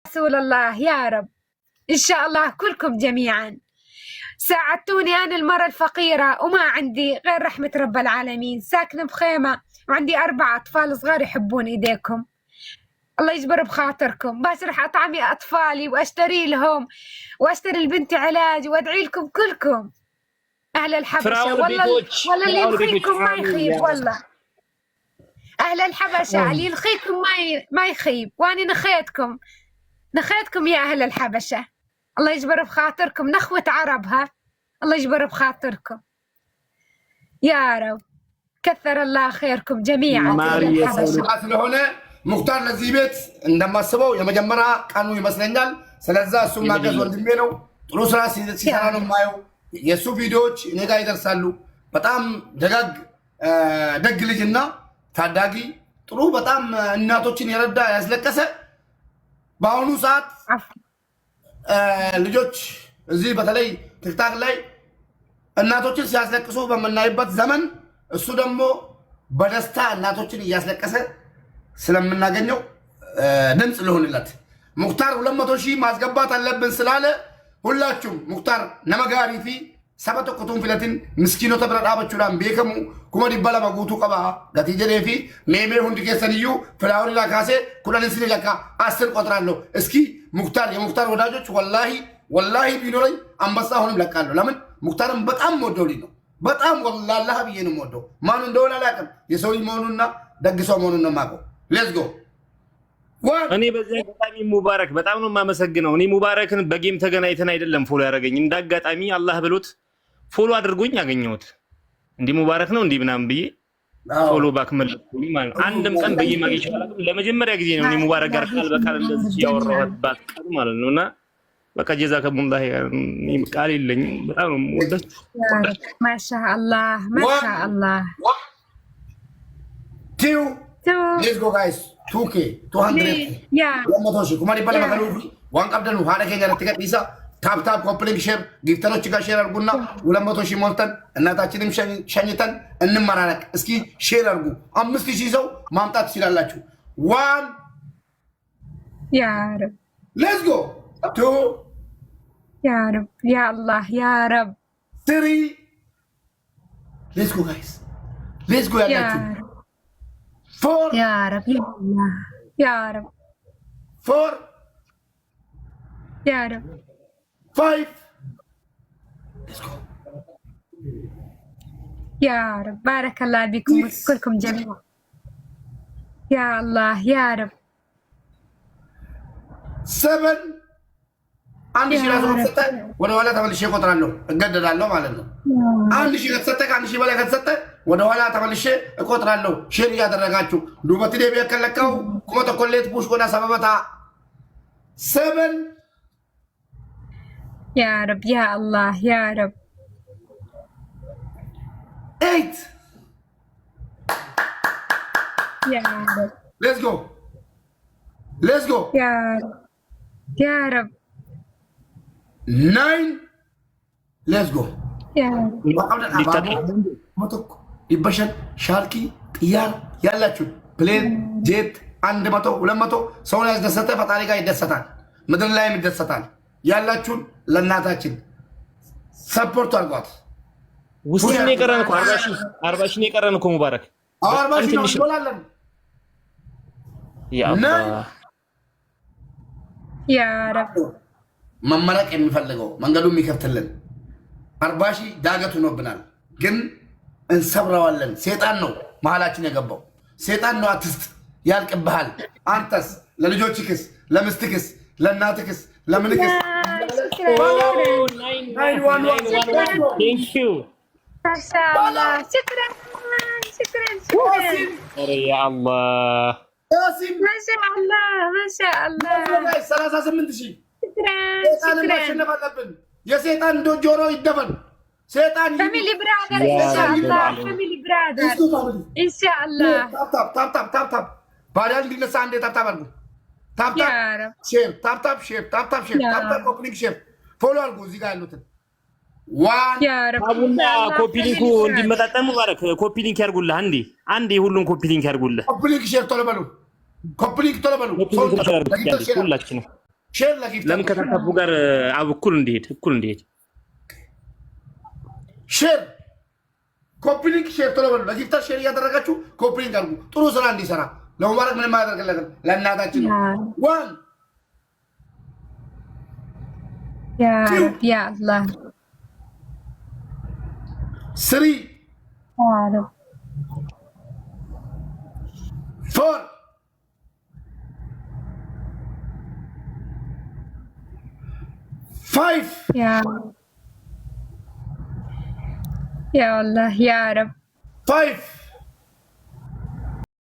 رسول الله يا رب. إن شاء الله كلكم جميعا ساعدتوني. أنا المرة الفقيرة وما عندي غير رحمة رب العالمين، ساكنة بخيمة وعندي 4 أطفال صغار يحبون إيديكم. الله يجبر بخاطركم. بشرح أطعمي أطفالي وأشتري لهم وأشتري لبنتي علاج وأدعي لكم كلكم أهل الحبشة. والله اللي يخيكم ما يخيب. والله أهل الحبشة اللي يلخيكم ما يخيب. وأنا نخيتكم يا أهل الحبشة. الله يجبر بخاطركم، نخوة عربها. الله يجبر بخاطركم يا رب. كثر الله خيركم جميعا. ስለሆነ ሙክታር ለዚህ ቤት እንደማስበው የመጀመሪያ ቀኑ ይመስለኛል። ስለዚህ እሱ ማገዝ ወንድሜ ነው። ጥሩ ስራ ሲሰራ ነው የማየው። የሱ ቪዲዮዎች እኔ ጋር ይደርሳሉ። በጣም ደግ ልጅና ታዳጊ ጥሩ በጣም እናቶችን የረዳ ያስለቀሰ በአሁኑ ሰዓት ልጆች እዚህ በተለይ ቲክታክ ላይ እናቶችን ሲያስለቅሱ በመናይበት ዘመን እሱ ደግሞ በደስታ እናቶችን እያስለቀሰ ስለምናገኘው ድምጽ ልሆንለት። ሙክታር 200,000 ማስገባት አለብን ስላለ ሁላችሁም ሙክታር ነመጋሪ ፊ ሰበተ ቁቱን ፍለትን ምስኪኖ ተብረዳበቹዳን ቤከሙ ኩመዲ በለማ ጉቱ ቀባ ገቲጀኔ ፊ ሜሜ ሁንድ ከሰንዩ ፍላውሪ ላካሴ ኩዳን ሲኒ ለካ 10 ቆጥራለሁ። እስኪ ሙክታር የሙክታር ወዳጆች ወላሂ ቢኖረኝ አንበሳ አሁንም ለቃለሁ። ለምን ሙክታርን በጣም ወደው ልጅ ነው። በጣም ወላሂ ብዬ ነው ወደው። ማን እንደሆነ አላውቅም። የሰው መሆኑና ደግ ሰው መሆኑን ነው የማውቀው። ሌትስ ጎ። እኔ በዚህ አጋጣሚ ሙባረክ በጣም ነው የማመሰግነው። እኔ ሙባረክን በጌም ተገናኝተን አይደለም ፎሎ ያደረገኝ፣ እንዳጋጣሚ አላህ ብሎት ፎሎ አድርጎኝ ያገኘሁት። እንዲህ ሙባረክ ነው እንዲህ ምናምን ብዬ ፎሎ ባክ መልኩኝ ማለት ነው። አንድም ቀን በየማግኘት ይችላል። ለመጀመሪያ ጊዜ ነው እኔ ሙባረክ ጋር ቃል በቃል እንደዚህ ያወራሁት ማለት ነውና በቃ ጀዛከሙላህ ቃል የለኝም። በጣም ነው የምወዳችሁ። ማሻአላህ ማሻአላህ። ሌትስ ጎ ጋይስ 2K 200 200,000 ኩማዲ በለ መከሉ ዋን ቀብደኑ ሃደ ከኛ ለተቀጥይሳ ታፕ ኮፕሊንግ ሼር ጊፍተሮች ጋር ሼር አድርጉና 200,000 ሞልተን እናታችንም ሸኝተን እንመራረቅ። እስኪ ሼር አድርጉ። 5,000 ሰው ማምጣት ትችላላችሁ። 1 ያ ረብ ሌትስ ጎ 2 ያ ረብ ያ አላህ ያ ረብ 3 ሌትስ ጎ ጋይስ ሌትስ ጎ ያላችሁ 4 ያ ረብ ያ አላህ ያ ረብ 4 ያ ረብ 5 ሌትስ ጎ يا رب. بارك الله بكم كلكم جميعا يا الله يا رب. 7 አንድ ሺህ ራሱ ከተሰጠ ወደ ኋላ ተመልሼ እቆጥራለሁ፣ እገደዳለሁ ማለት ነው። 1,000 ከተሰጠ ከ1,000 በላይ ከተሰጠ ወደ ኋላ ተመልሼ እቆጥራለሁ። ሼር እያደረጋችሁ ዱበት ዴ ቢያከለካው ኩመተ ኮሌት ቡሽ ጎና ሰበበታ 7 يا رب يا الله يا رب 8 يا رب ሌትስ ጎ يا رب يا رب 9 ሌትስ ጎ يا رب. ይበሻል ሻርኪ ጥያር ያላችሁ ፕሌን ጄት 100 200 ሰውን ያስደሰተ ፈጣሪ ጋር ይደሰታል፣ ምድር ላይም ይደሰታል። ያላችሁን ለእናታችን ሰፖርት አድርጓት። ውስጥም የቀረን እኮ 40,000 ነው የቀረን እኮ ሙባረክ 40,000 ነው ዶላር ያ አላህ يا رب. መመረቅ የሚፈልገው መንገዱ የሚከፍትልን 40,000 ዳገት ሆኖብናል፣ ግን እንሰብረዋለን። ሴጣን ነው መሀላችን የገባው። ሴጣን ነው አትስጥ ያልቅብሃል። አንተስ ለልጆችክስ፣ ለምስትክስ፣ ለእናትክስ፣ ለምንክስ شكرا يا الله ما شاء الله ما شاء الله 38,000 شكرا ማሸነፍ አለብን። የሴጣን ጆሮ ይደፈን። ሴጣን فاميلي برادر ان شاء الله فاميلي برادر ان شاء الله ታፕ ባሪያ እንዲነሳ አንዴ ታፕ አድርጉ። ታፕ ሼር ታፕ ሼር ኮፕሊንግ ሼር ፎሎ አድርጉ። እዚህ ጋር ያሉትን አቡና ኮፒሊንኩ እንዲመጣጠን ሙባረክ ኮፒሊንክ ያርጉልህ። አንዴ ሁሉን ኮፒሊንክ ያርጉልህ። ኮፒሊንክ ሼር ቶሎ በሉ። ሁላችንም ሼር ለጊፍተር ለምን ከተካፉ ጋር አብ እኩል እንዲሄድ ሼር ኮፒ ሊንክ ሼር ቶሎ በሉ። ለጊፍተር ሼር እያደረጋችሁ ኮፒ ሊንክ አድርጉ። ጥሩ ስራ እንዲሰራ ለሙባረክ ምንም አያደርግለትም። ለእናታችን ዋን ያ ረብ ያ አላህ 3 ያ ረብ 4 5 يا الله يا رب 5